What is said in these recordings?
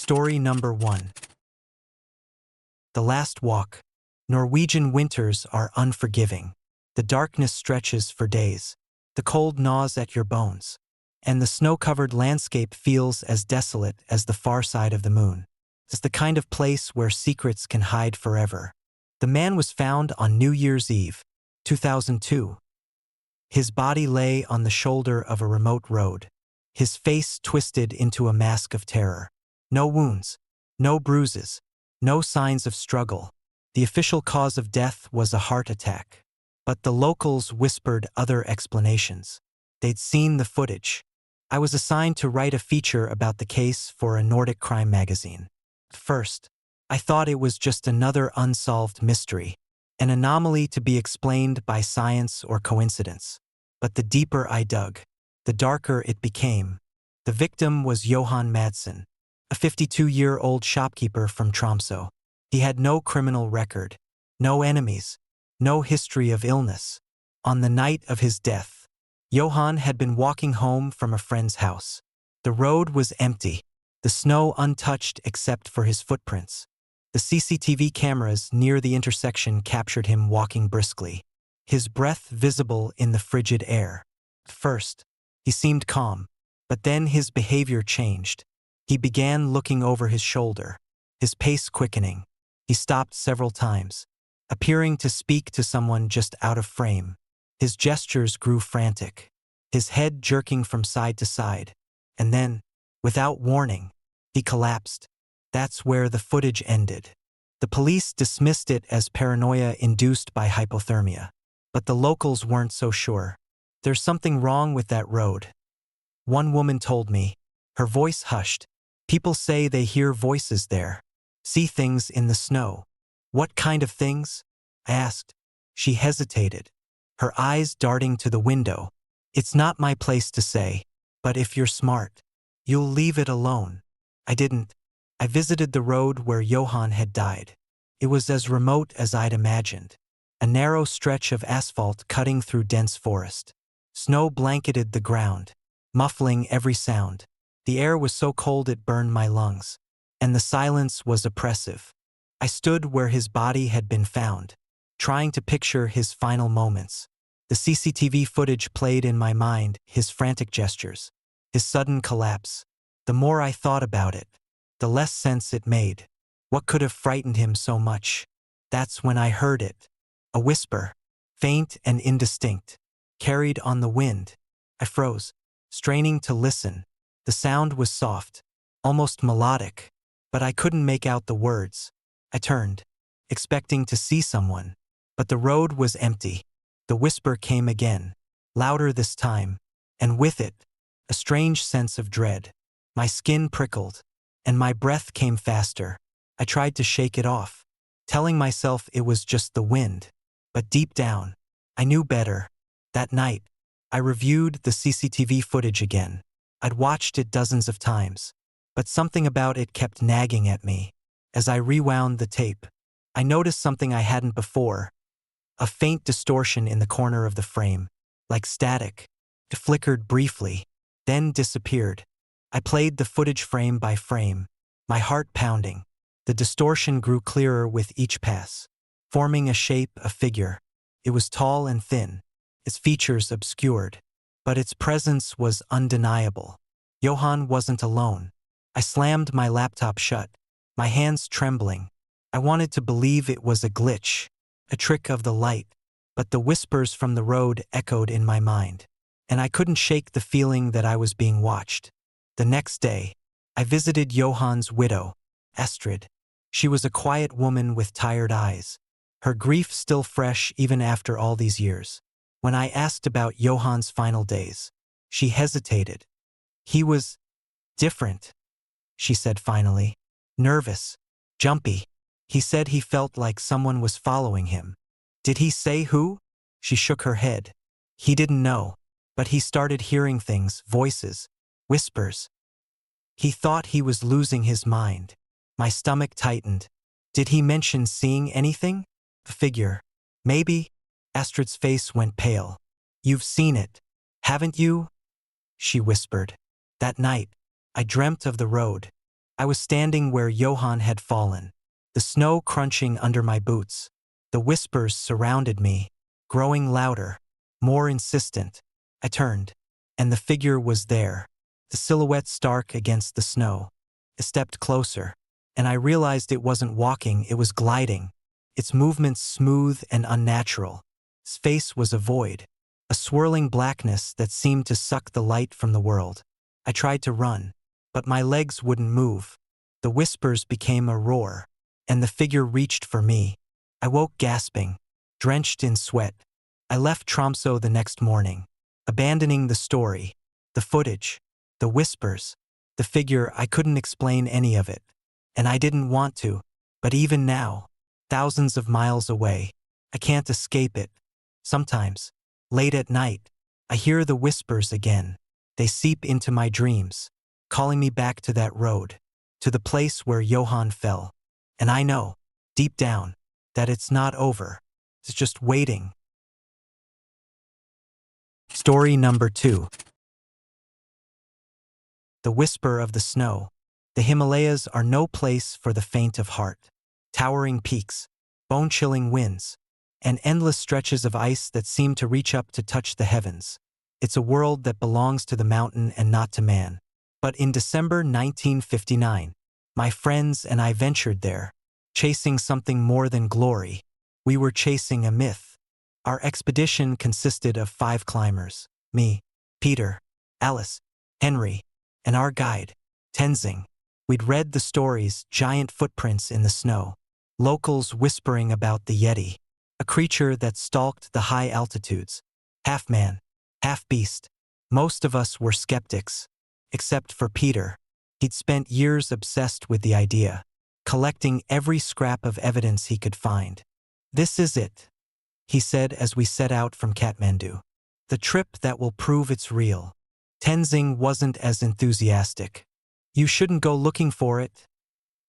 Story number 1. The Last Walk. Norwegian winters are unforgiving. The darkness stretches for days. The cold gnaws at your bones. And the snow-covered landscape feels as desolate as the far side of the moon. It's the kind of place where secrets can hide forever. The man was found on New Year's Eve, 2002. His body lay on the shoulder of a remote road, his face twisted into a mask of terror. No wounds, no bruises, no signs of struggle. The official cause of death was a heart attack. But the locals whispered other explanations. They'd seen the footage. I was assigned to write a feature about the case for a Nordic crime magazine. At first, I thought it was just another unsolved mystery, an anomaly to be explained by science or coincidence. But the deeper I dug, the darker it became. The victim was Johan Madsen, a 52-year-old shopkeeper from Tromsø. He had no criminal record, no enemies, no history of illness. On the night of his death, Johan had been walking home from a friend's house. The road was empty, the snow untouched except for his footprints. The CCTV cameras near the intersection captured him walking briskly, his breath visible in the frigid air. At first, he seemed calm, but then his behavior changed. He began looking over his shoulder, his pace quickening. He stopped several times, appearing to speak to someone just out of frame. His gestures grew frantic, his head jerking from side to side. And then, without warning, he collapsed. That's where the footage ended. The police dismissed it as paranoia induced by hypothermia. But the locals weren't so sure. There's something wrong with that road, one woman told me, her voice hushed. People say they hear voices there, see things in the snow. What kind of things? I asked. She hesitated, her eyes darting to the window. It's not my place to say, but if you're smart, you'll leave it alone. I didn't. I visited the road where Johan had died. It was as remote as I'd imagined. A narrow stretch of asphalt cutting through dense forest. Snow blanketed the ground, muffling every sound. The air was so cold it burned my lungs, and the silence was oppressive. I stood where his body had been found, trying to picture his final moments. The CCTV footage played in my mind, his frantic gestures, his sudden collapse. The more I thought about it, the less sense it made. What could have frightened him so much? That's when I heard it. A whisper, faint and indistinct, carried on the wind. I froze, straining to listen. The sound was soft, almost melodic, but I couldn't make out the words. I turned, expecting to see someone, but the road was empty. The whisper came again, louder this time, and with it, a strange sense of dread. My skin prickled, and my breath came faster. I tried to shake it off, telling myself it was just the wind. But deep down, I knew better. That night, I reviewed the CCTV footage again. I'd watched it dozens of times, but something about it kept nagging at me. As I rewound the tape, I noticed something I hadn't before. A faint distortion in the corner of the frame, like static. It flickered briefly, then disappeared. I played the footage frame by frame, my heart pounding. The distortion grew clearer with each pass, forming a shape, a figure. It was tall and thin, its features obscured, but its presence was undeniable. Johan wasn't alone. I slammed my laptop shut, my hands trembling. I wanted to believe it was a glitch, a trick of the light, but the whispers from the road echoed in my mind, and I couldn't shake the feeling that I was being watched. The next day, I visited Johan's widow, Astrid. She was a quiet woman with tired eyes, her grief still fresh even after all these years. When I asked about Johan's final days, she hesitated. He was different, she said finally. Nervous, jumpy. He said he felt like someone was following him. Did he say who? She shook her head. He didn't know, but he started hearing things, voices, whispers. He thought he was losing his mind. My stomach tightened. Did he mention seeing anything? A figure. Maybe. Astrid's face went pale. You've seen it, haven't you? She whispered. That night, I dreamt of the road. I was standing where Johann had fallen, the snow crunching under my boots. The whispers surrounded me, growing louder, more insistent. I turned, and the figure was there, the silhouette stark against the snow. I stepped closer, and I realized it wasn't walking, it was gliding, its movements smooth and unnatural. Its face was a void, a swirling blackness that seemed to suck the light from the world. I tried to run, but my legs wouldn't move. The whispers became a roar, and the figure reached for me. I woke gasping, drenched in sweat. I left Tromsø the next morning, abandoning the story, the footage, the whispers, the figure. I couldn't explain any of it, and I didn't want to. But even now, thousands of miles away, I can't escape it. Sometimes, late at night, I hear the whispers again. They seep into my dreams, calling me back to that road, to the place where Johann fell. And I know, deep down, that it's not over. It's just waiting. Story number 2. The Whisper of the Snow. The Himalayas are no place for the faint of heart. Towering peaks, bone-chilling winds, and endless stretches of ice that seem to reach up to touch the heavens. It's a world that belongs to the mountain and not to man. But in December 1959, my friends and I ventured there, chasing something more than glory. We were chasing a myth. Our expedition consisted of 5 climbers: me, Peter, Alice, Henry, and our guide, Tenzing. We'd read the stories, giant footprints in the snow, locals whispering about the Yeti, a creature that stalked the high altitudes, half man, half beast. Most of us were skeptics, except for Peter. He'd spent years obsessed with the idea, collecting every scrap of evidence he could find. "This is it," he said as we set out from Kathmandu. "The trip that will prove it's real." Tenzing wasn't as enthusiastic. "You shouldn't go looking for it,"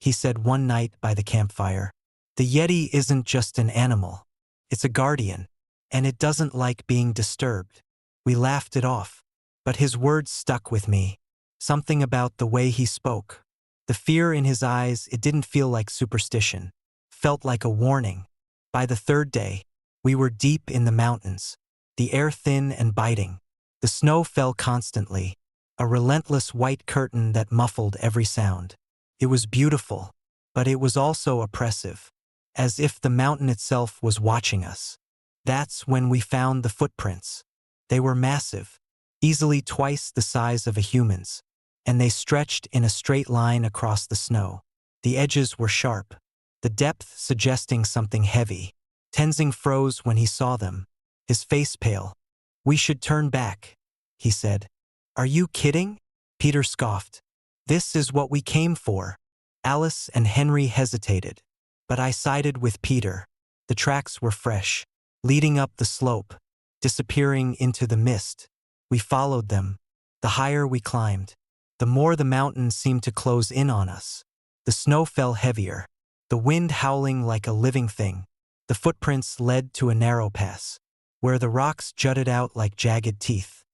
he said one night by the campfire. "The Yeti isn't just an animal. It's a guardian, and it doesn't like being disturbed." We laughed it off, but his words stuck with me. Something about the way he spoke, the fear in his eyes, it didn't feel like superstition. Felt like a warning. By the 3rd day, we were deep in the mountains, the air thin and biting. The snow fell constantly, a relentless white curtain that muffled every sound. It was beautiful, but it was also oppressive, as if the mountain itself was watching us. That's when we found the footprints. They were massive, easily twice the size of a human's, and they stretched in a straight line across the snow. The edges were sharp, the depth suggesting something heavy. Tenzing froze when he saw them, his face pale. "We should turn back," he said. "Are you kidding?" Peter scoffed. "This is what we came for." Alice and Henry hesitated, but I sided with Peter. The tracks were fresh, leading up the slope, disappearing into the mist. We followed them. The higher we climbed, the more the mountain seemed to close in on us. The snow fell heavier, the wind howling like a living thing. The footprints led to a narrow pass, where the rocks jutted out like jagged teeth.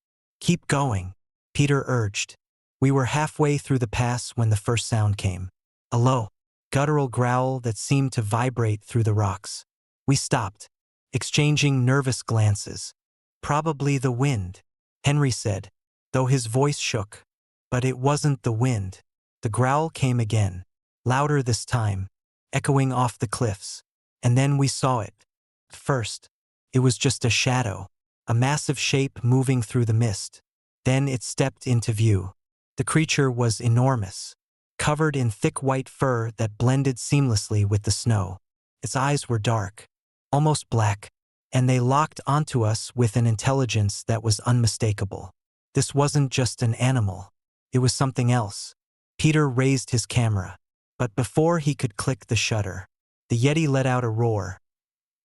"Keep going," Peter urged. We were halfway through the pass when the first sound came. A low, guttural growl that seemed to vibrate through the rocks. We stopped, exchanging nervous glances. "Probably the wind," Henry said, though his voice shook. But it wasn't the wind. The growl came again, louder this time, echoing off the cliffs. And then we saw it. At first, it was just a shadow, a massive shape moving through the mist. Then it stepped into view. The creature was enormous, covered in thick white fur that blended seamlessly with the snow. Its eyes were dark, almost black, and they locked onto us with an intelligence that was unmistakable. This wasn't just an animal. It was something else. Peter raised his camera, but before he could click the shutter, the Yeti let out a roar,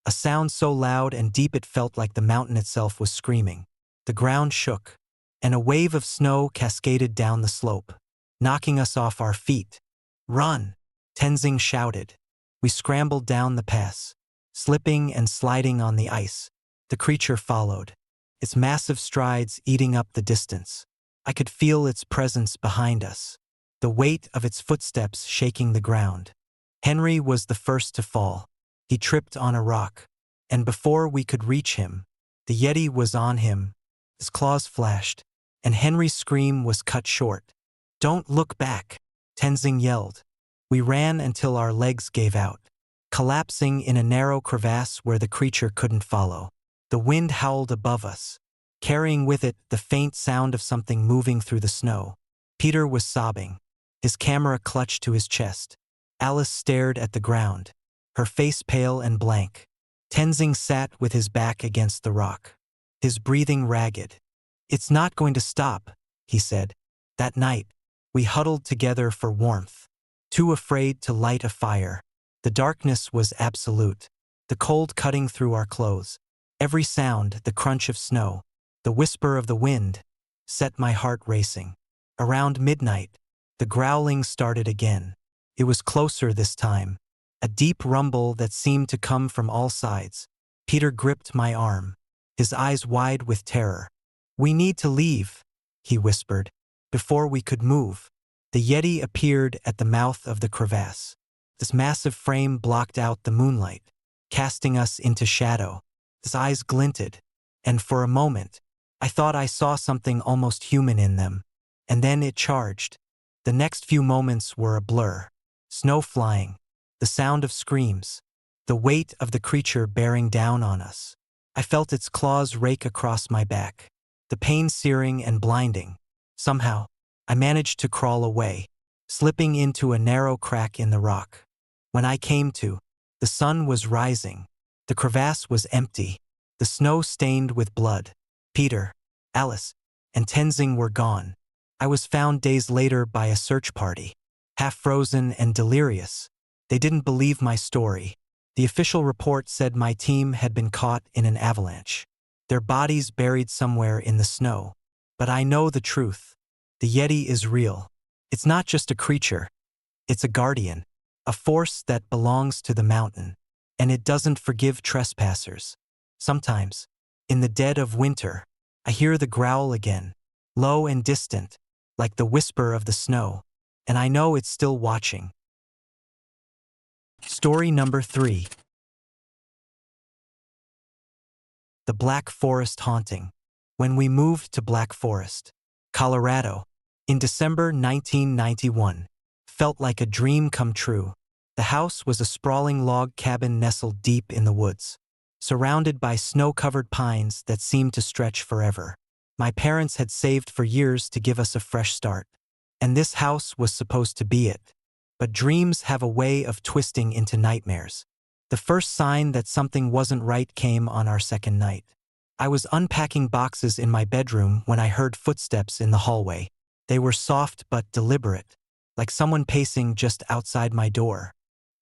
a sound so loud and deep it felt like the mountain itself was screaming. The ground shook, and a wave of snow cascaded down the slope, knocking us off our feet. "Run!" Tenzing shouted. We scrambled down the pass, slipping and sliding on the ice. The creature followed, its massive strides eating up the distance. I could feel its presence behind us. the weight of its footsteps shaking the ground. Henry was the first to fall. He tripped on a rock, and before we could reach him, the Yeti was on him. His claws flashed, and Henry's scream was cut short. "Don't look back," Tenzing yelled. We ran until our legs gave out, collapsing in a narrow crevasse where the creature couldn't follow. The wind howled above us, carrying with it the faint sound of something moving through the snow. Peter was sobbing, his camera clutched to his chest. Alice stared at the ground, her face pale and blank. Tenzing sat with his back against the rock, his breathing ragged. "It's not going to stop," he said. That night, we huddled together for warmth, too afraid to light a fire. The darkness was absolute, the cold cutting through our clothes. Every sound, the crunch of snow, the whisper of the wind, set my heart racing. Around midnight, the growling started again. It was closer this time, a deep rumble that seemed to come from all sides. Peter gripped my arm, his eyes wide with terror. "We need to leave," he whispered. Before we could move, the Yeti appeared at the mouth of the crevasse. This massive frame blocked out the moonlight, casting us into shadow. His eyes glinted, and for a moment, I thought I saw something almost human in them. And then it charged. The next few moments were a blur. Snow flying, the sound of screams, the weight of the creature bearing down on us. I felt its claws rake across my back, the pain searing and blinding. Somehow, I managed to crawl away, slipping into a narrow crack in the rock. When I came to, the sun was rising. The crevasse was empty, the snow stained with blood. Peter, Alice, and Tenzing were gone. I was found days later by a search party, half frozen and delirious. They didn't believe my story. The official report said my team had been caught in an avalanche, their bodies buried somewhere in the snow. But I know the truth. The Yeti is real. It's not just a creature. It's a guardian, a force that belongs to the mountain. And it doesn't forgive trespassers. Sometimes, in the dead of winter, I hear the growl again, low and distant, like the whisper of the snow, and I know it's still watching. Story number 3. The Black Forest Haunting. When we moved to Black Forest, Colorado, in December 1991, felt like a dream come true. The house was a sprawling log cabin nestled deep in the woods, surrounded by snow-covered pines that seemed to stretch forever. My parents had saved for years to give us a fresh start, and this house was supposed to be it. But dreams have a way of twisting into nightmares. The first sign that something wasn't right came on our second night. I was unpacking boxes in my bedroom when I heard footsteps in the hallway. They were soft but deliberate, like someone pacing just outside my door.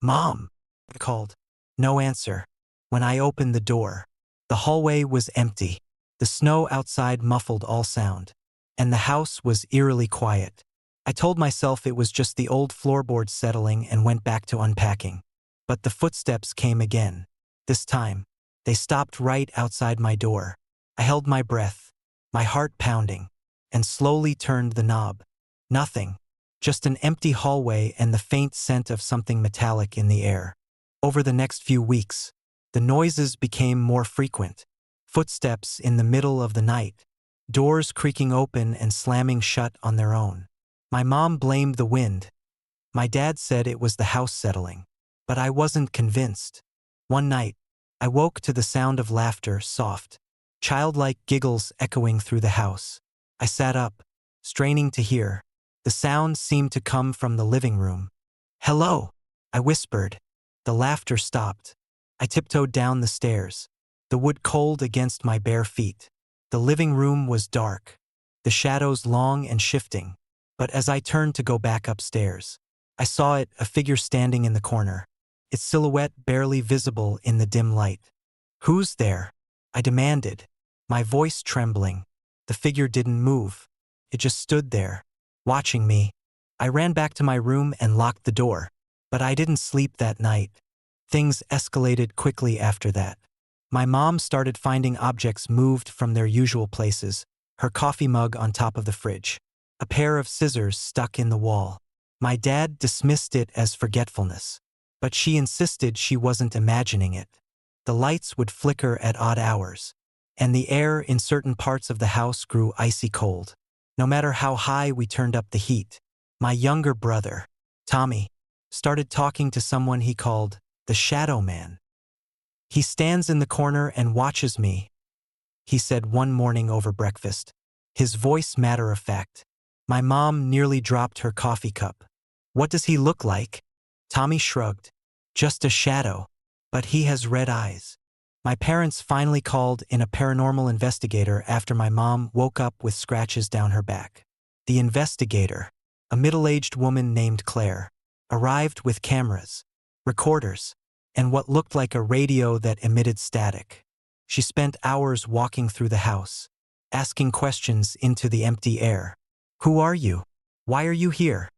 "Mom," I called. No answer. When I opened the door, the hallway was empty. The snow outside muffled all sound, and the house was eerily quiet. I told myself it was just the old floorboards settling and went back to unpacking. But the footsteps came again. This time, they stopped right outside my door. I held my breath, my heart pounding, and slowly turned the knob. Nothing. Just an empty hallway and the faint scent of something metallic in the air. Over the next few weeks, the noises became more frequent. Footsteps in the middle of the night, doors creaking open and slamming shut on their own. My mom blamed the wind. My dad said it was the house settling, but I wasn't convinced. One night, I woke to the sound of laughter, soft, childlike giggles echoing through the house. I sat up, straining to hear. The sound seemed to come from the living room. "Hello," I whispered. The laughter stopped. I tiptoed down the stairs, the wood cold against my bare feet. The living room was dark, the shadows long and shifting. But as I turned to go back upstairs, I saw it, a figure standing in the corner, its silhouette barely visible in the dim light. "Who's there?" I demanded, my voice trembling. The figure didn't move. It just stood there, watching me. I ran back to my room and locked the door, but I didn't sleep that night. Things escalated quickly after that. My mom started finding objects moved from their usual places, her coffee mug on top of the fridge, a pair of scissors stuck in the wall, My dad dismissed it as forgetfulness, but she insisted she wasn't imagining it. The lights would flicker at odd hours, and the air in certain parts of the house grew icy cold. No matter how high we turned up the heat, my younger brother, Tommy, started talking to someone he called the Shadow Man. "He stands in the corner and watches me," he said one morning over breakfast, his voice matter of fact. My mom nearly dropped her coffee cup. "What does he look like?" Tommy shrugged. "Just a shadow, but he has red eyes." My parents finally called in a paranormal investigator after my mom woke up with scratches down her back. The investigator, a middle-aged woman named Claire, arrived with cameras, recorders, and what looked like a radio that emitted static. She spent hours walking through the house, asking questions into the empty air. "Who are you? Why are you here?"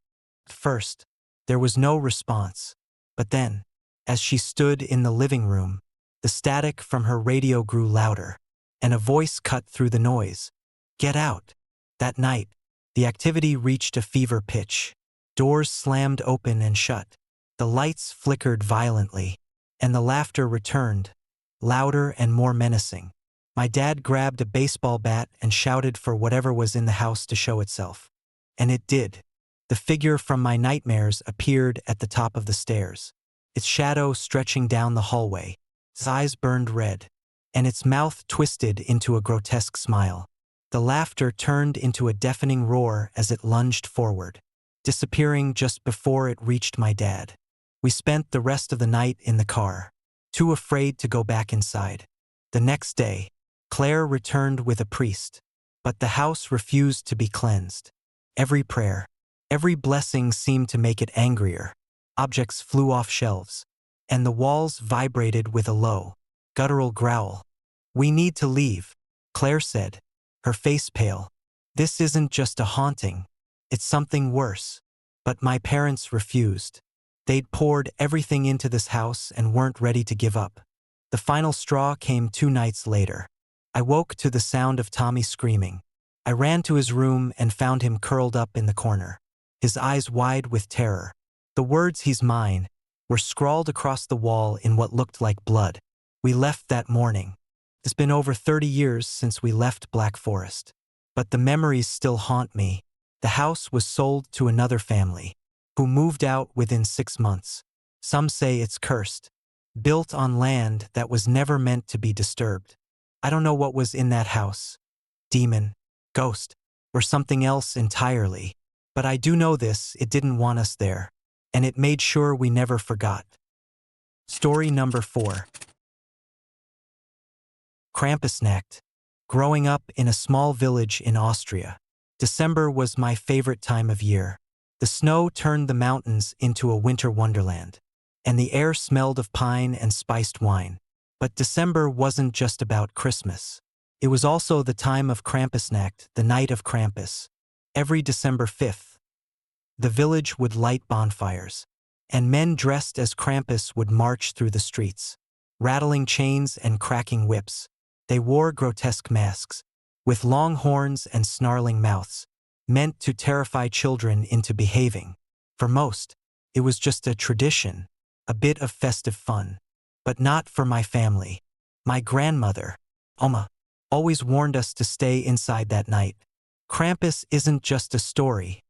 At first, there was no response, but then, as she stood in the living room, the static from her radio grew louder, and a voice cut through the noise. "Get out." That night, the activity reached a fever pitch. Doors slammed open and shut. The lights flickered violently, and the laughter returned, louder and more menacing. My dad grabbed a baseball bat and shouted for whatever was in the house to show itself. And it did. The figure from my nightmares appeared at the top of the stairs, its shadow stretching down the hallway. Its eyes burned red, and its mouth twisted into a grotesque smile. The laughter turned into a deafening roar as it lunged forward, disappearing just before it reached my dad. We spent the rest of the night in the car, too afraid to go back inside. The next day, Claire returned with a priest, but the house refused to be cleansed. Every prayer, every blessing seemed to make it angrier. Objects flew off shelves, and the walls vibrated with a low, guttural growl. "We need to leave," Claire said, her face pale. "This isn't just a haunting, it's something worse." But my parents refused. They'd poured everything into this house and weren't ready to give up. The final straw came 2 nights later. I woke to the sound of Tommy screaming. I ran to his room and found him curled up in the corner, his eyes wide with terror. The words "he's mine" were scrawled across the wall in what looked like blood. We left that morning. It's been over 30 years since we left Black Forest. But the memories still haunt me. The house was sold to another family, who moved out within 6 months. Some say it's cursed, built on land that was never meant to be disturbed. I don't know what was in that house. Demon, ghost, or something else entirely. But I do know this: it didn't want us there, and it made sure we never forgot. Story number 4. Krampusnacht. Growing up in a small village in Austria, December was my favorite time of year. The snow turned the mountains into a winter wonderland, and the air smelled of pine and spiced wine. But December wasn't just about Christmas. It was also the time of Krampusnacht, the night of Krampus. Every December 5th, the village would light bonfires, and men dressed as Krampus would march through the streets, rattling chains and cracking whips. They wore grotesque masks, with long horns and snarling mouths, meant to terrify children into behaving. For most, it was just a tradition, a bit of festive fun. But not for my family. My grandmother, Oma, always warned us to stay inside that night. "Krampus isn't just a story,"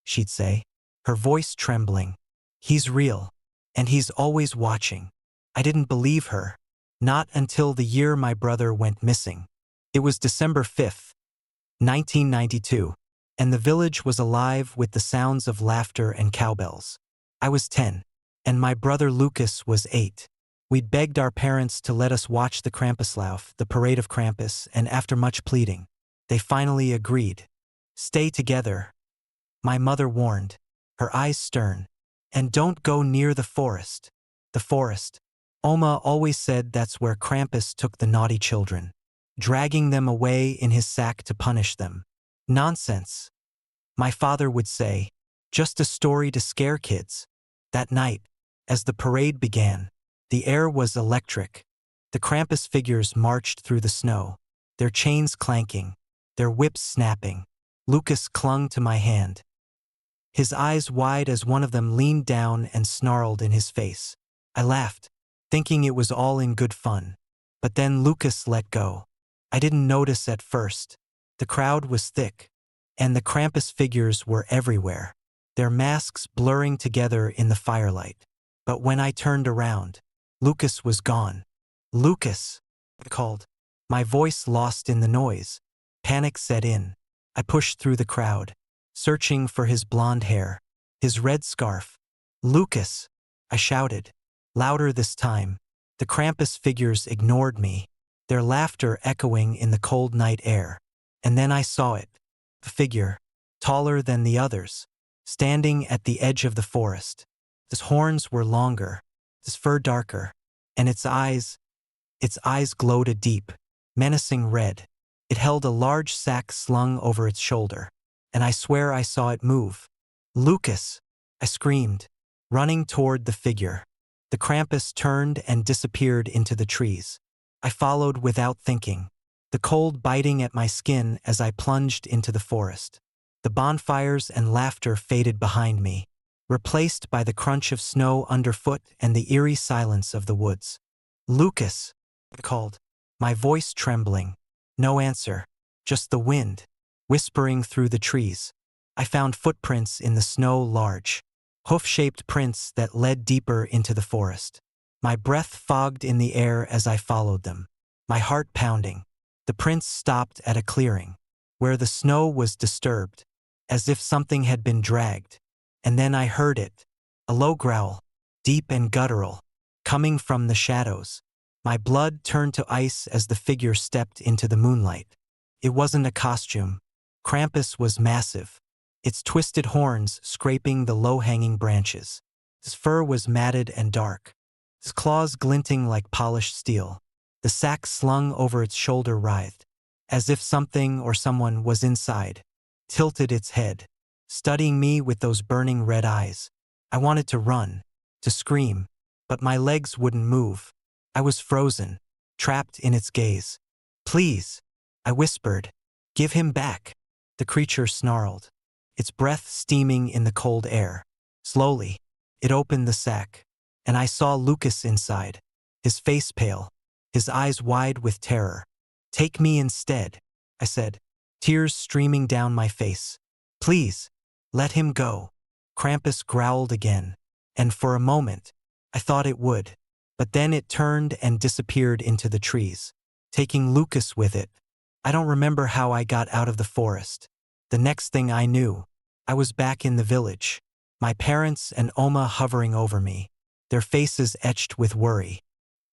she'd say, her voice trembling. "He's real, and he's always watching." I didn't believe her. Not until the year my brother went missing. It was December 5th, 1992, and the village was alive with the sounds of laughter and cowbells. I was 10, and my brother Lucas was 8. We'd begged our parents to let us watch the Krampuslauf, the parade of Krampus, and after much pleading, they finally agreed. "Stay together," my mother warned, her eyes stern, "and don't go near the forest." The forest. Oma always said that's where Krampus took the naughty children, dragging them away in his sack to punish them. "Nonsense," my father would say, "just a story to scare kids." That night, as the parade began, the air was electric. The Krampus figures marched through the snow, their chains clanking, their whips snapping. Lucas clung to my hand. his eyes wide as one of them leaned down and snarled in his face. I laughed, thinking it was all in good fun. But then Lucas let go. I didn't notice at first. The crowd was thick, and the Krampus figures were everywhere, their masks blurring together in the firelight. But when I turned around, Lucas was gone. "Lucas!" I called, my voice lost in the noise. Panic set in. I pushed through the crowd, searching for his blonde hair, his red scarf. "Lucas!" I shouted, louder this time. The Krampus figures ignored me, their laughter echoing in the cold night air. And then I saw it. The figure, taller than the others, standing at the edge of the forest. Its horns were longer, its fur darker, and its eyes glowed a deep, menacing red. It held a large sack slung over its shoulder, and I swear I saw it move. "Lucas!" I screamed, running toward the figure. The Krampus turned and disappeared into the trees. I followed without thinking, the cold biting at my skin as I plunged into the forest. The bonfires and laughter faded behind me, replaced by the crunch of snow underfoot and the eerie silence of the woods. "Lucas!" I called, my voice trembling. No answer, just the wind, whispering through the trees. I found footprints in the snow, large, hoof-shaped prints that led deeper into the forest. My breath fogged in the air as I followed them, my heart pounding. The prints stopped at a clearing, where the snow was disturbed, as if something had been dragged. And then I heard it, a low growl, deep and guttural, coming from the shadows. My blood turned to ice as the figure stepped into the moonlight. It wasn't a costume. Krampus was massive, its twisted horns scraping the low-hanging branches. His fur was matted and dark, his claws glinting like polished steel. The sack slung over its shoulder writhed, as if something or someone was inside, tilted its head, studying me with those burning red eyes. I wanted to run, to scream, but my legs wouldn't move. I was frozen, trapped in its gaze. "Please," I whispered, "give him back." The creature snarled, its breath steaming in the cold air. Slowly, it opened the sack, and I saw Lucas inside, his face pale, his eyes wide with terror. "Take me instead," I said, tears streaming down my face. "Please, let him go." Krampus growled again, and for a moment, I thought it would. But then it turned and disappeared into the trees, taking Lucas with it. I don't remember how I got out of the forest. The next thing I knew, I was back in the village, my parents and Oma hovering over me, their faces etched with worry.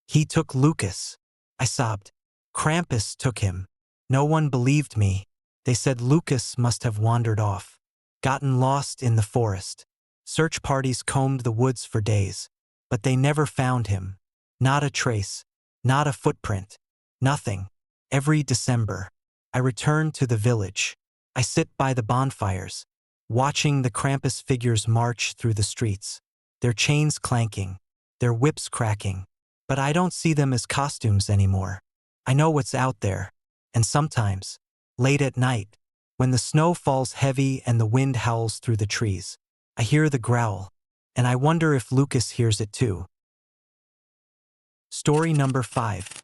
"He took Lucas," I sobbed. "Krampus took him." No one believed me. They said Lucas must have wandered off, gotten lost in the forest. Search parties combed the woods for days, but they never found him. Not a trace, not a footprint, nothing. Every December, I return to the village. I sit by the bonfires, watching the Krampus figures march through the streets, their chains clanking, their whips cracking. But I don't see them as costumes anymore. I know what's out there, and sometimes, late at night, when the snow falls heavy and the wind howls through the trees, I hear the growl, and I wonder if Lucas hears it too. Story number 5.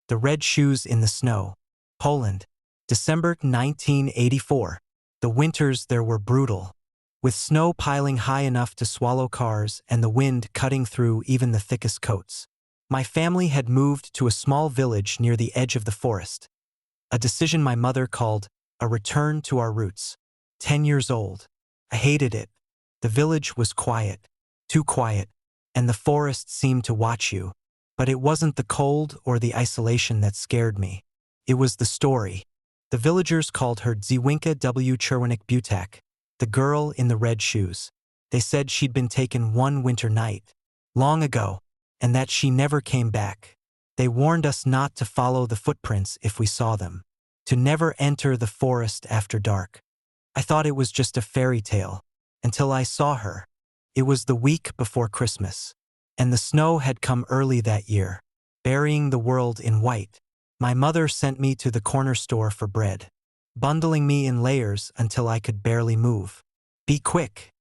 The Red Shoes in the Snow. Poland, December 1984. The winters there were brutal, with snow piling high enough to swallow cars and the wind cutting through even the thickest coats. My family had moved to a small village near the edge of the forest, a decision my mother called a return to our roots. 10 years old. I hated it. The village was quiet, too quiet, and the forest seemed to watch you. But it wasn't the cold or the isolation that scared me. It was the story. The villagers called her Dziewinka w Czerwonych Butak, the girl in the red shoes. They said she'd been taken one winter night, long ago, and that she never came back. They warned us not to follow the footprints if we saw them, to never enter the forest after dark. I thought it was just a fairy tale, until I saw her. It was the week before Christmas, and the snow had come early that year, burying the world in white. My mother sent me to the corner store for bread. bundling me in layers until I could barely move. "Be quick,"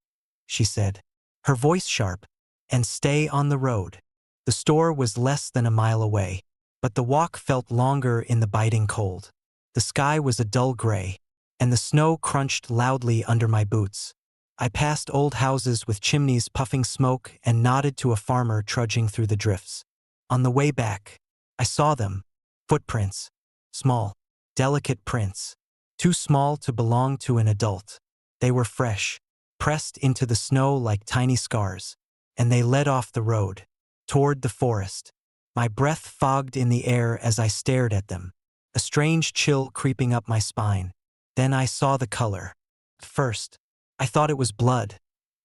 she said, her voice sharp, "and stay on the road." The store was less than a mile away, but the walk felt longer in the biting cold. The sky was a dull gray, and the snow crunched loudly under my boots. I passed old houses with chimneys puffing smoke and nodded to a farmer trudging through the drifts. On the way back, I saw them, footprints, small, delicate prints, too small to belong to an adult. They were fresh, pressed into the snow like tiny scars, and they led off the road, toward the forest. My breath fogged in the air as I stared at them, a strange chill creeping up my spine. Then I saw the color. At first, I thought it was blood,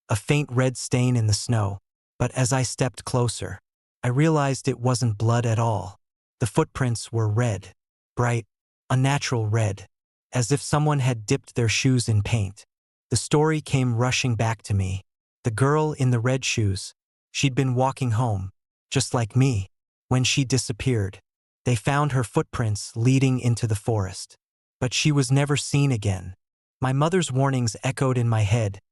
a faint red stain in the snow, but as I stepped closer, I realized it wasn't blood at all. The footprints were red, bright, unnatural red, as if someone had dipped their shoes in paint. The story came rushing back to me. The girl in the red shoes, she'd been walking home, just like me, when she disappeared. They found her footprints leading into the forest, but she was never seen again. My mother's warnings echoed in my head.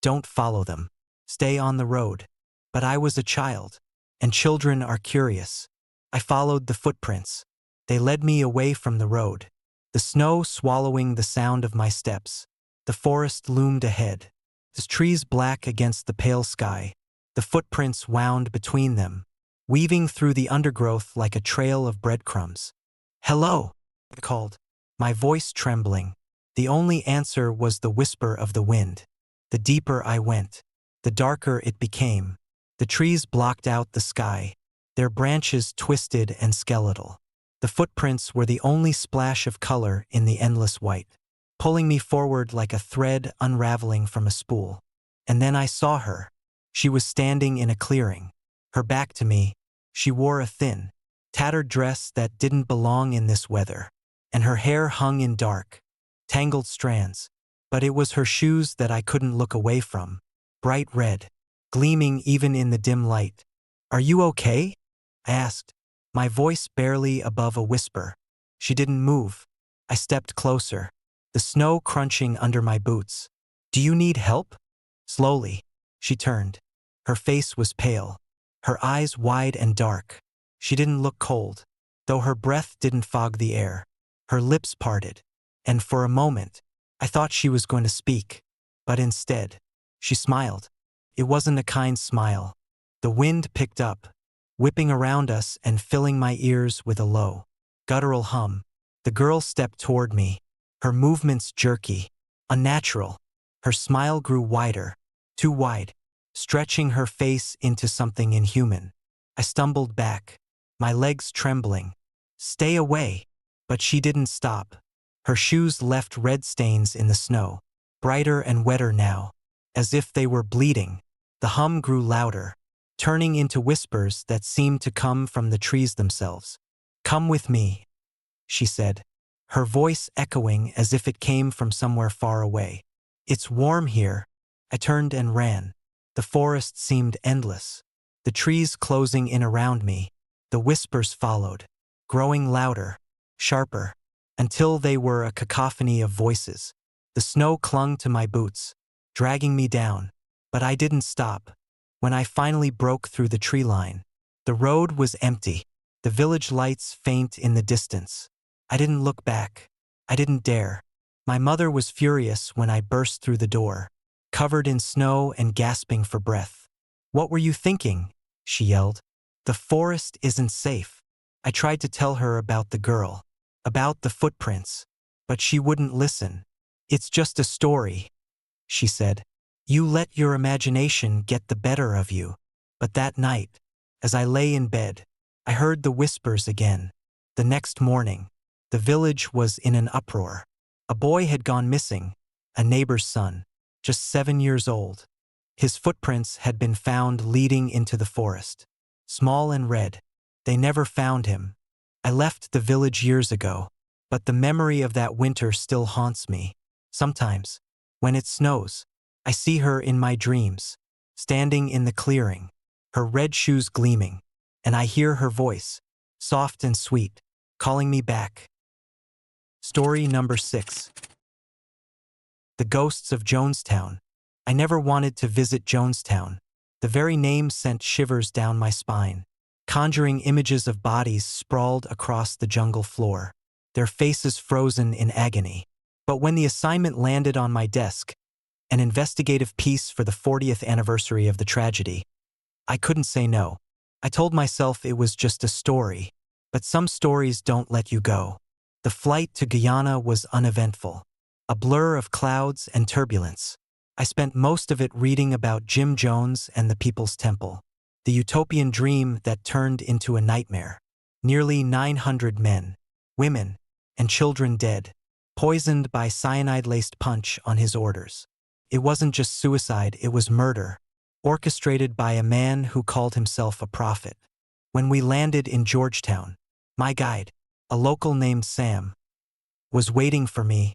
Don't follow them. Stay on the road. But I was a child, and children are curious. I followed the footprints. They led me away from the road, the snow swallowing the sound of my steps. The forest loomed ahead, the trees black against the pale sky. The footprints wound between them, weaving through the undergrowth like a trail of breadcrumbs. "Hello," I called, my voice trembling. The only answer was the whisper of the wind. The deeper I went, the darker it became. The trees blocked out the sky, their branches twisted and skeletal. The footprints were the only splash of color in the endless white, pulling me forward like a thread unraveling from a spool. And then I saw her. She was standing in a clearing, her back to me. She wore a thin, tattered dress that didn't belong in this weather, and her hair hung in dark, tangled strands. But it was her shoes that I couldn't look away from, bright red, gleaming even in the dim light. "Are you okay?" I asked, my voice barely above a whisper. She didn't move. I stepped closer, the snow crunching under my boots. "Do you need help?" Slowly, she turned. Her face was pale, her eyes wide and dark. She didn't look cold, though her breath didn't fog the air. Her lips parted, and for a moment, I thought she was going to speak. But instead, she smiled. It wasn't a kind smile. The wind picked up, whipping around us and filling my ears with a low, guttural hum. The girl stepped toward me, her movements jerky, unnatural. Her smile grew wider, too wide, stretching her face into something inhuman. I stumbled back, my legs trembling. "Stay away!" But she didn't stop. Her shoes left red stains in the snow, brighter and wetter now, as if they were bleeding. The hum grew louder, turning into whispers that seemed to come from the trees themselves. "Come with me," she said, her voice echoing as if it came from somewhere far away. "It's warm here." I turned and ran. The forest seemed endless, the trees closing in around me. The whispers followed, growing louder, sharper, until they were a cacophony of voices. The snow clung to my boots, dragging me down, but I didn't stop. When I finally broke through the tree line, the road was empty, the village lights faint in the distance. I didn't look back. I didn't dare. My mother was furious when I burst through the door, covered in snow and gasping for breath. "What were you thinking?" she yelled. "The forest isn't safe." I tried to tell her about the girl, about the footprints, but she wouldn't listen. "It's just a story," she said. "You let your imagination get the better of you." But that night, as I lay in bed, I heard the whispers again. The next morning, the village was in an uproar. A boy had gone missing, a neighbor's son, just 7 years old. His footprints had been found leading into the forest, small and red. They never found him. I left the village years ago, but the memory of that winter still haunts me. Sometimes, when it snows, I see her in my dreams, standing in the clearing, her red shoes gleaming, and I hear her voice, soft and sweet, calling me back. Story number 6. The Ghosts of Jonestown. I never wanted to visit Jonestown. The very name sent shivers down my spine, conjuring images of bodies sprawled across the jungle floor, their faces frozen in agony. But when the assignment landed on my desk, an investigative piece for the 40th anniversary of the tragedy, I couldn't say no. I told myself it was just a story, but some stories don't let you go. The flight to Guyana was uneventful, a blur of clouds and turbulence. I spent most of it reading about Jim Jones and the People's Temple, the utopian dream that turned into a nightmare. Nearly 900 men, women, and children dead, poisoned by cyanide-laced punch on his orders. It wasn't just suicide, it was murder, orchestrated by a man who called himself a prophet. When we landed in Georgetown, my guide, a local named Sam, was waiting for me.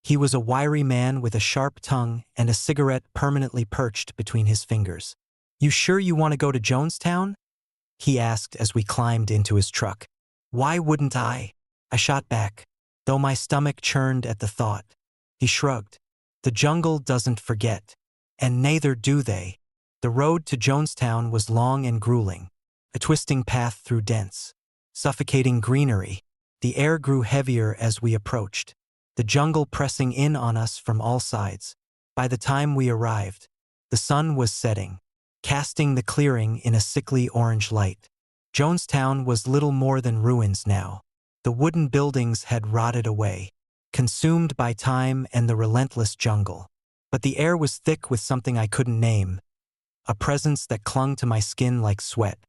He was a wiry man with a sharp tongue and a cigarette permanently perched between his fingers. "You sure you want to go to Jonestown?" he asked as we climbed into his truck. "Why wouldn't I?" I shot back, though my stomach churned at the thought. He shrugged. "The jungle doesn't forget, and neither do they." The road to Jonestown was long and grueling, a twisting path through dense, suffocating greenery. The air grew heavier as we approached, the jungle pressing in on us from all sides. By the time we arrived, the sun was setting, casting the clearing in a sickly orange light. Jonestown was little more than ruins now. The wooden buildings had rotted away, consumed by time and the relentless jungle. But the air was thick with something I couldn't name, a presence that clung to my skin like sweat.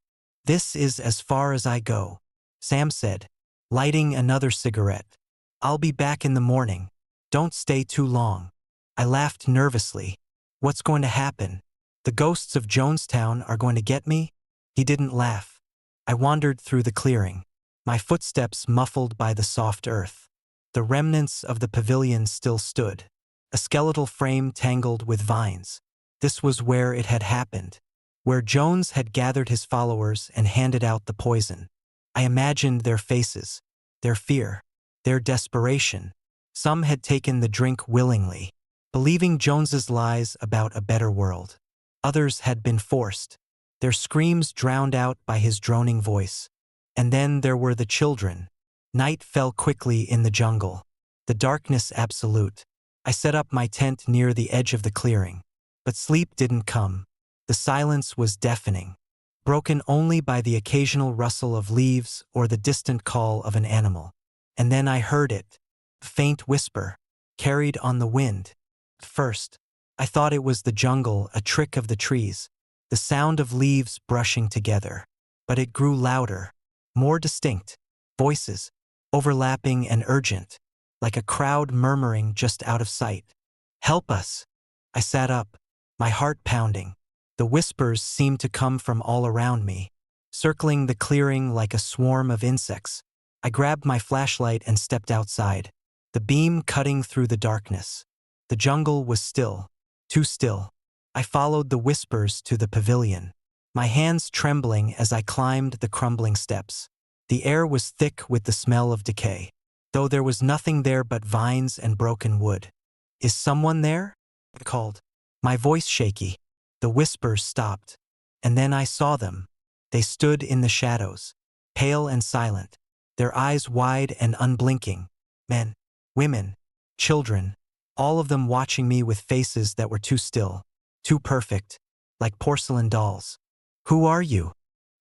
"This is as far as I go," Sam said, lighting another cigarette. "I'll be back in the morning. Don't stay too long." I laughed nervously. "What's going to happen? The ghosts of Jonestown are going to get me?" He didn't laugh. I wandered through the clearing, my footsteps muffled by the soft earth. The remnants of the pavilion still stood, a skeletal frame tangled with vines. This was where it had happened, where Jones had gathered his followers and handed out the poison. I imagined their faces, their fear, their desperation. Some had taken the drink willingly, believing Jones's lies about a better world. Others had been forced, their screams drowned out by his droning voice. And then there were the children. Night fell quickly in the jungle, the darkness absolute. I set up my tent near the edge of the clearing, but sleep didn't come. The silence was deafening, broken only by the occasional rustle of leaves or the distant call of an animal. And then I heard it, a faint whisper, carried on the wind. At first, I thought it was the jungle, a trick of the trees, the sound of leaves brushing together. But it grew louder, more distinct, voices, overlapping and urgent, like a crowd murmuring just out of sight. "Help us!" I sat up, my heart pounding. The whispers seemed to come from all around me, circling the clearing like a swarm of insects. I grabbed my flashlight and stepped outside, the beam cutting through the darkness. The jungle was still, too still. I followed the whispers to the pavilion, my hands trembling as I climbed the crumbling steps. The air was thick with the smell of decay, though there was nothing there but vines and broken wood. "Is someone there?" I called, my voice shaky. The whispers stopped, and then I saw them. They stood in the shadows, pale and silent, their eyes wide and unblinking. Men, women, children, all of them watching me with faces that were too still, too perfect, like porcelain dolls. "Who are you?"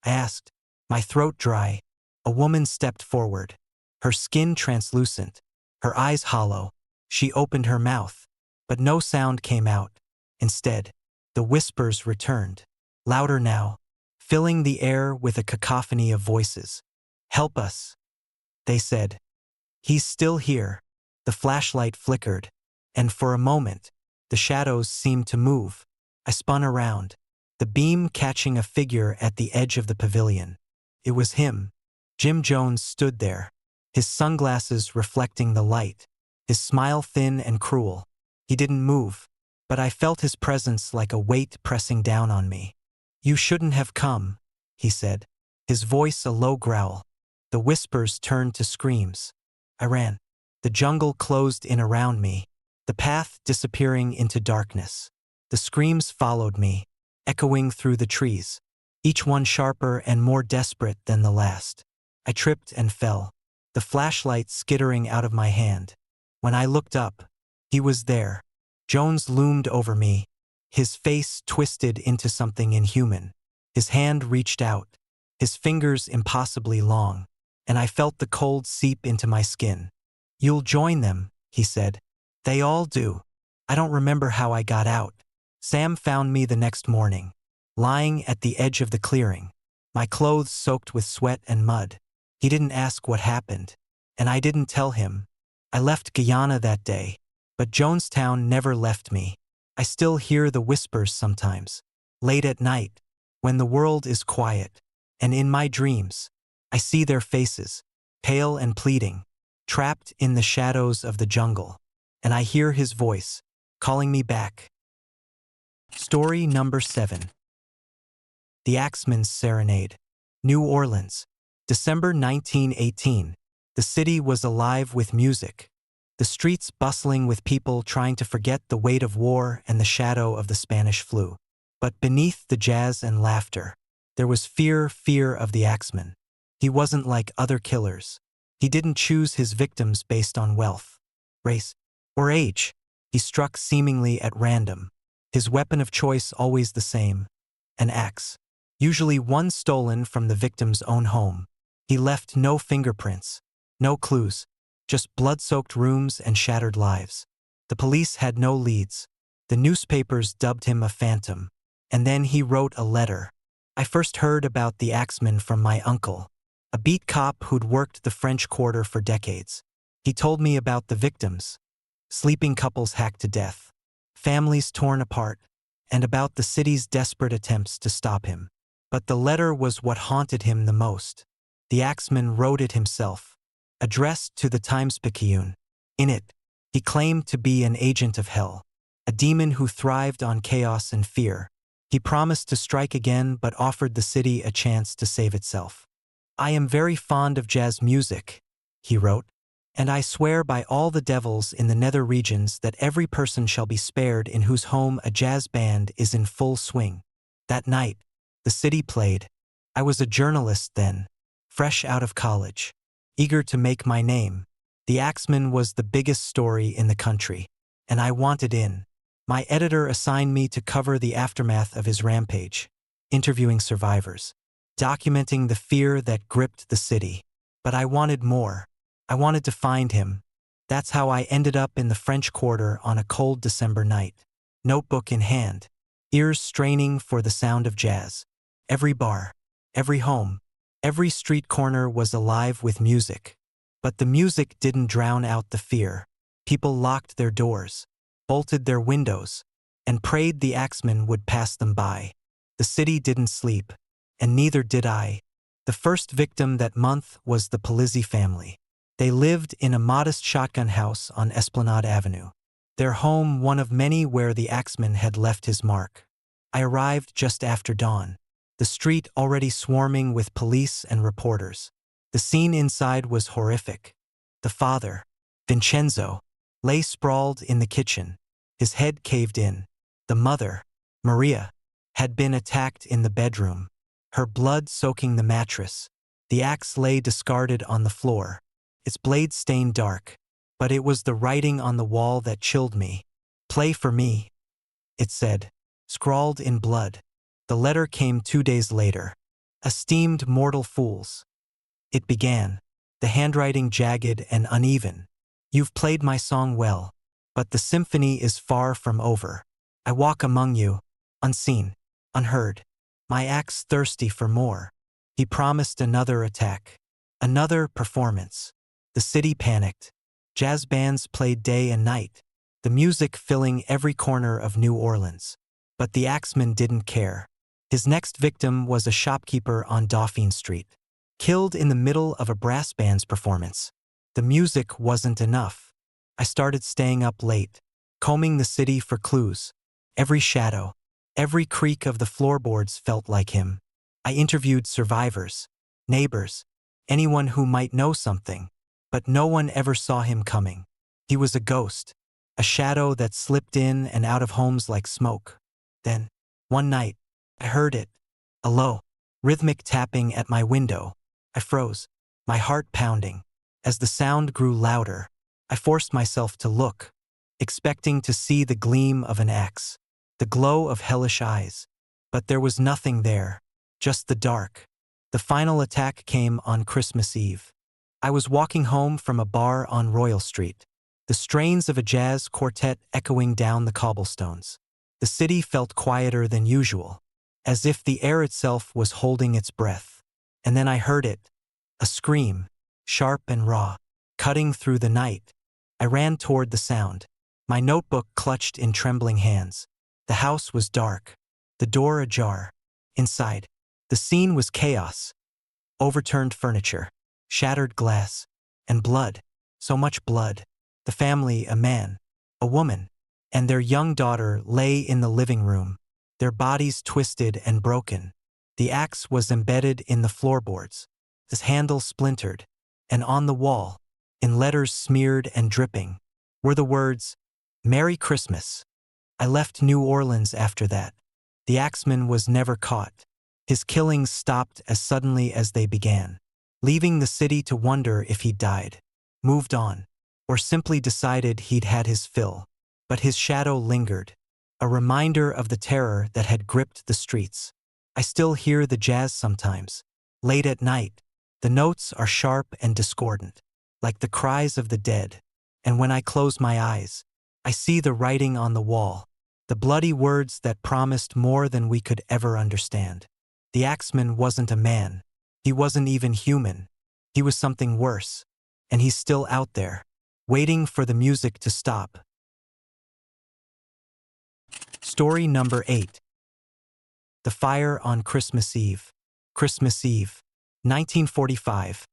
I asked, my throat dry. A woman stepped forward, her skin translucent, her eyes hollow. She opened her mouth, but no sound came out. Instead, the whispers returned, louder now, filling the air with a cacophony of voices. "Help us," they said. "He's still here." The flashlight flickered, and for a moment, the shadows seemed to move. I spun around, the beam catching a figure at the edge of the pavilion. It was him. Jim Jones stood there, his sunglasses reflecting the light, his smile thin and cruel. He didn't move, but I felt his presence like a weight pressing down on me. "You shouldn't have come," he said, his voice a low growl. The whispers turned to screams. I ran, The jungle closed in around me, the path disappearing into darkness. The screams followed me, echoing through the trees, each one sharper and more desperate than the last. I tripped and fell, the flashlight skittering out of my hand. When I looked up, he was there. Jones loomed over me, his face twisted into something inhuman. His hand reached out, his fingers impossibly long, and I felt the cold seep into my skin. "You'll join them," he said. "They all do." I don't remember how I got out. Sam found me the next morning, lying at the edge of the clearing, my clothes soaked with sweat and mud. He didn't ask what happened, and I didn't tell him. I left Guyana that day, but Jonestown never left me. I still hear the whispers sometimes, late at night, when the world is quiet, and in my dreams, I see their faces, pale and pleading, trapped in the shadows of the jungle, and I hear his voice, calling me back. Story number 7. The Axeman's Serenade. New Orleans, December 1918. The city was alive with music, the streets bustling with people trying to forget the weight of war and the shadow of the Spanish flu. But beneath the jazz and laughter, there was fear of the Axeman. He wasn't like other killers. He didn't choose his victims based on wealth, race, or age. He struck seemingly at random, his weapon of choice always the same, an axe, usually one stolen from the victim's own home. He left no fingerprints, no clues, just blood-soaked rooms and shattered lives. The police had no leads. The newspapers dubbed him a phantom. And then he wrote a letter. I first heard about the Axeman from my uncle, a beat cop who'd worked the French Quarter for decades. He told me about the victims, sleeping couples hacked to death, families torn apart, and about the city's desperate attempts to stop him. But the letter was what haunted him the most. The Axeman wrote it himself, addressed to the Times-Picayune. In it, he claimed to be an agent of hell, a demon who thrived on chaos and fear. He promised to strike again but offered the city a chance to save itself. "I am very fond of jazz music," he wrote, "and I swear by all the devils in the nether regions that every person shall be spared in whose home a jazz band is in full swing." That night, the city played. I was a journalist then, fresh out of college, eager to make my name. The Axeman was the biggest story in the country, and I wanted in. My editor assigned me to cover the aftermath of his rampage, interviewing survivors, documenting the fear that gripped the city. But I wanted more. I wanted to find him. That's how I ended up in the French Quarter on a cold December night, notebook in hand, ears straining for the sound of jazz. Every bar, every home, every street corner was alive with music. But the music didn't drown out the fear. People locked their doors, bolted their windows, and prayed the Axeman would pass them by. The city didn't sleep, and neither did I. The first victim that month was the Polizzi family. They lived in a modest shotgun house on Esplanade Avenue, their home one of many where the Axeman had left his mark. I arrived just after dawn, the street already swarming with police and reporters. The scene inside was horrific. The father, Vincenzo, lay sprawled in the kitchen, his head caved in. The mother, Maria, had been attacked in the bedroom, her blood soaking the mattress. The axe lay discarded on the floor, its blade stained dark, but it was the writing on the wall that chilled me. "Play for me," it said, scrawled in blood. The letter came 2 days later. "Esteemed mortal fools," it began, the handwriting jagged and uneven. "You've played my song well, but the symphony is far from over. I walk among you, unseen, unheard, my axe thirsty for more." He promised another attack, another performance. The city panicked. Jazz bands played day and night, the music filling every corner of New Orleans. But the Axeman didn't care. His next victim was a shopkeeper on Dauphine Street, killed in the middle of a brass band's performance. The music wasn't enough. I started staying up late, combing the city for clues. Every shadow, every creak of the floorboards felt like him. I interviewed survivors, neighbors, anyone who might know something. but no one ever saw him coming. He was a ghost, a shadow that slipped in and out of homes like smoke. Then, one night, I heard it, a low, rhythmic tapping at my window. I froze, my heart pounding. As the sound grew louder, I forced myself to look, expecting to see the gleam of an axe, the glow of hellish eyes. But there was nothing there, just the dark. The final attack came on Christmas Eve. I was walking home from a bar on Royal Street, the strains of a jazz quartet echoing down the cobblestones. The city felt quieter than usual, as if the air itself was holding its breath. And then I heard it, a scream, sharp and raw, cutting through the night. I ran toward the sound, my notebook clutched in trembling hands. The house was dark, the door ajar. Inside, the scene was chaos. Overturned furniture, shattered glass, and blood, so much blood. The family, a man, a woman, and their young daughter lay in the living room, their bodies twisted and broken. The axe was embedded in the floorboards, its handle splintered, and on the wall, in letters smeared and dripping, were the words, "Merry Christmas." I left New Orleans after that. The axeman was never caught. His killings stopped as suddenly as they began, leaving the city to wonder if he'd died, moved on, or simply decided he'd had his fill. But his shadow lingered, a reminder of the terror that had gripped the streets. I still hear the jazz sometimes, late at night. The notes are sharp and discordant, like the cries of the dead. And when I close my eyes, I see the writing on the wall, the bloody words that promised more than we could ever understand. The axeman wasn't a man. He wasn't even human. He was something worse. And he's still out there, waiting for the music to stop. Story number 8. The Fire on Christmas Eve. Christmas Eve, 1945.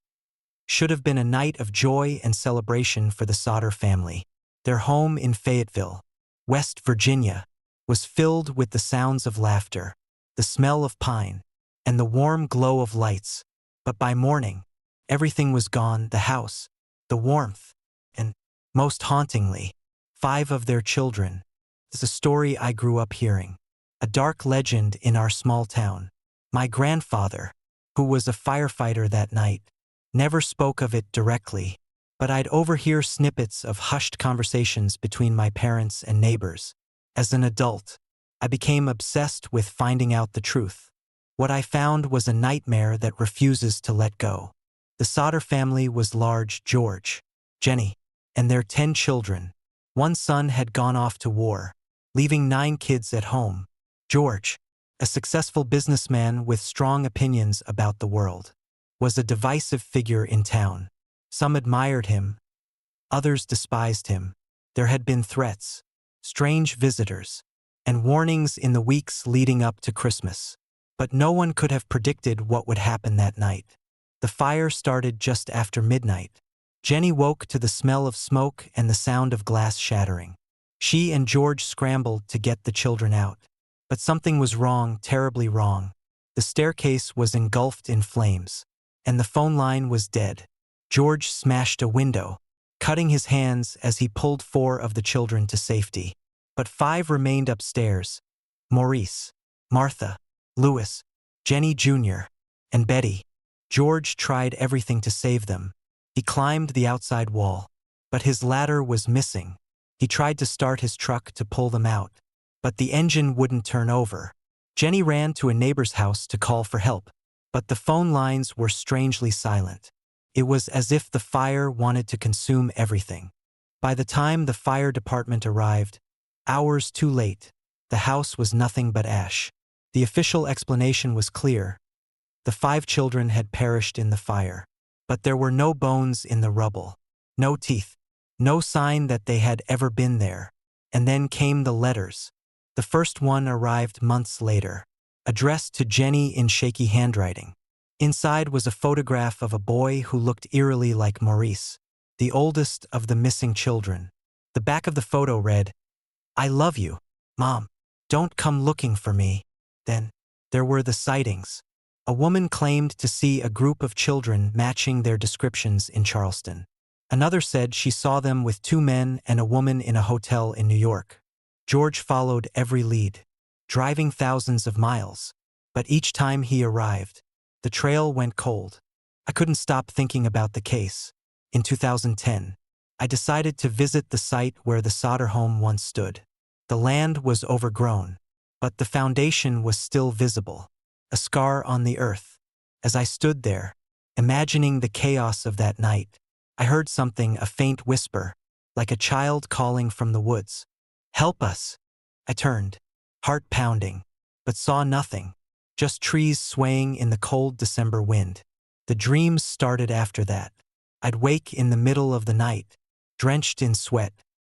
Should have been a night of joy and celebration for the Sauter family. Their home in Fayetteville, West Virginia, was filled with the sounds of laughter, the smell of pine, and the warm glow of lights. But by morning, everything was gone: the house, the warmth, and, most hauntingly, 5 of their children. It's a story I grew up hearing, a dark legend in our small town. My grandfather, who was a firefighter that night, never spoke of it directly, but I'd overhear snippets of hushed conversations between my parents and neighbors. As an adult, I became obsessed with finding out the truth. What I found was a nightmare that refuses to let go. The Sauter family was large: George, Jenny, and their 10 children. One son had gone off to war, leaving 9 kids at home. George, a successful businessman with strong opinions about the world, was a divisive figure in town. Some admired him, others despised him. There had been threats, strange visitors, and warnings in the weeks leading up to Christmas. But no one could have predicted what would happen that night. The fire started just after midnight. Jenny woke to the smell of smoke and the sound of glass shattering. She and George scrambled to get the children out. But something was wrong, terribly wrong. The staircase was engulfed in flames, and the phone line was dead. George smashed a window, cutting his hands as he pulled 4 of the children to safety. But 5 remained upstairs: Maurice, Martha, Louis, Jenny Jr., and Betty. George tried everything to save them. He climbed the outside wall, but his ladder was missing. He tried to start his truck to pull them out, but the engine wouldn't turn over. Jenny ran to a neighbor's house to call for help, but the phone lines were strangely silent. It was as if the fire wanted to consume everything. By the time the fire department arrived, hours too late, the house was nothing but ash. The official explanation was clear: the 5 children had perished in the fire. But there were no bones in the rubble, no teeth, no sign that they had ever been there. And then came the letters. The first one arrived months later, addressed to Jenny in shaky handwriting. Inside was a photograph of a boy who looked eerily like Maurice, the oldest of the missing children. The back of the photo read, "I love you, Mom. Don't come looking for me." Then, there were the sightings. A woman claimed to see a group of children matching their descriptions in Charleston. Another said she saw them with 2 men and a woman in a hotel in New York. George followed every lead, driving thousands of miles. But each time he arrived, the trail went cold. I couldn't stop thinking about the case. In 2010, I decided to visit the site where the Sodder home once stood. The land was overgrown, but the foundation was still visible, a scar on the earth. As I stood there, imagining the chaos of that night, I heard something, a faint whisper, like a child calling from the woods. "Help us!" I turned, heart pounding, but saw nothing, just trees swaying in the cold December wind. The dreams started after that. I'd wake in the middle of the night, drenched in sweat,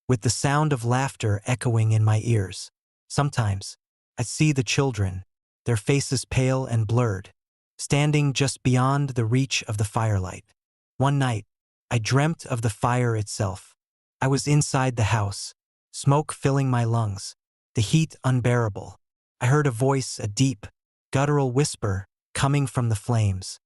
with the sound of laughter echoing in my ears. Sometimes, I'd see the children, their faces pale and blurred, standing just beyond the reach of the firelight. One night, I dreamt of the fire itself. I was inside the house, smoke filling my lungs, the heat unbearable. I heard a voice, a deep, guttural whisper, coming from the flames.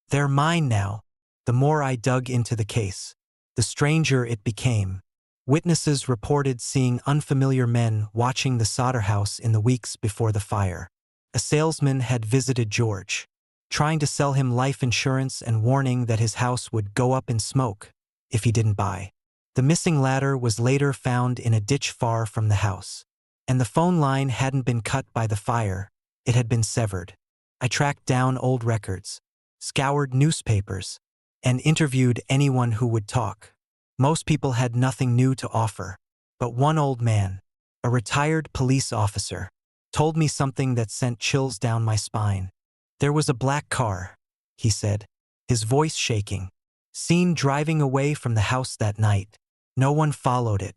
"They're mine now." The more I dug into the case, the stranger it became. Witnesses reported seeing unfamiliar men watching the Sodder house in the weeks before the fire. A salesman had visited George, trying to sell him life insurance and warning that his house would go up in smoke if he didn't buy. The missing ladder was later found in a ditch far from the house, and the phone line hadn't been cut by the fire, it had been severed. I tracked down old records, scoured newspapers, and interviewed anyone who would talk. Most people had nothing new to offer, but one old man, a retired police officer, told me something that sent chills down my spine. "There was a black car," he said, his voice shaking, "seen driving away from the house that night. No one followed it.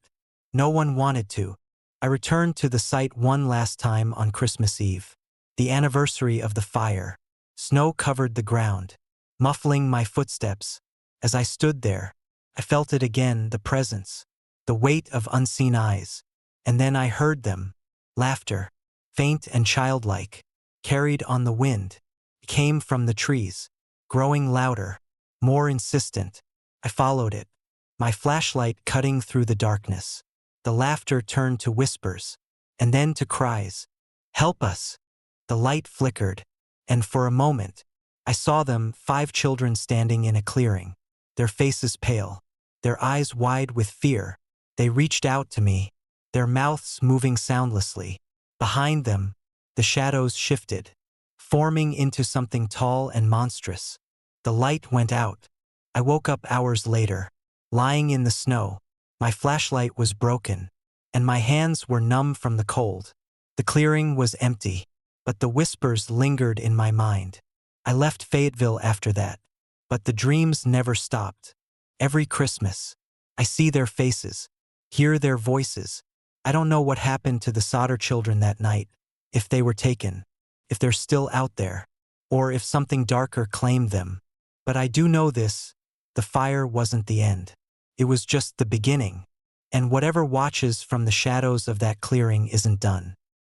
No one wanted to." I returned to the site one last time on Christmas Eve, the anniversary of the fire. Snow covered the ground, muffling my footsteps. As I stood there, I felt it again, the presence, the weight of unseen eyes. And then I heard them. Laughter, faint and childlike, carried on the wind. It came from the trees, growing louder, more insistent. I followed it, my flashlight cutting through the darkness. The laughter turned to whispers, and then to cries. "Help us!" The light flickered, and for a moment, I saw them, 5 children standing in a clearing, their faces pale, their eyes wide with fear. They reached out to me, their mouths moving soundlessly. Behind them, the shadows shifted, forming into something tall and monstrous. The light went out. I woke up hours later, lying in the snow. My flashlight was broken, and my hands were numb from the cold. The clearing was empty, but the whispers lingered in my mind. I left Fayetteville after that, but the dreams never stopped. Every Christmas, I see their faces, hear their voices. I don't know what happened to the Sodder children that night, if they were taken, if they're still out there, or if something darker claimed them. But I do know this: the fire wasn't the end. It was just the beginning, and whatever watches from the shadows of that clearing isn't done.